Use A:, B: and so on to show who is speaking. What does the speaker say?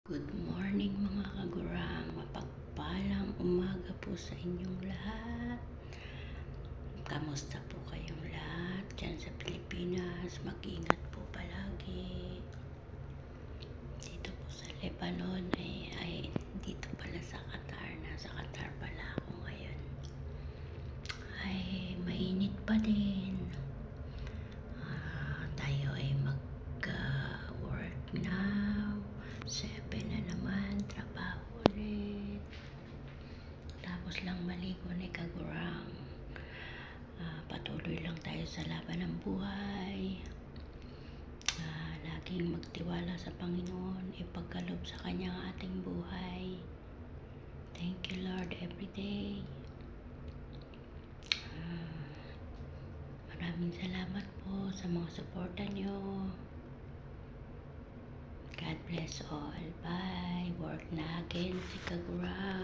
A: Good morning mga kagurang, mapagpalang umaga po sa inyong lahat. Kamusta po kayong lahat dyan sa Pilipinas? Mag-ingat po palagi. Dito po sa Lebanon ay dito pala sa Qatar. Nasa Qatar pala ako ngayon. Ay mainit pa din. Tayo ay mag-work now. 7 na naman, trabaho ulit. Tapos lang maligo ni kagurang. Patuloy lang tayo sa laban ng buhay. Laging magtiwala sa Panginoon, ipagkaloob sa Kanya ang ating buhay. Thank you Lord everyday. Maraming salamat po sa mga suporta nyo. God bless all. Bye. Work na again si kagurang.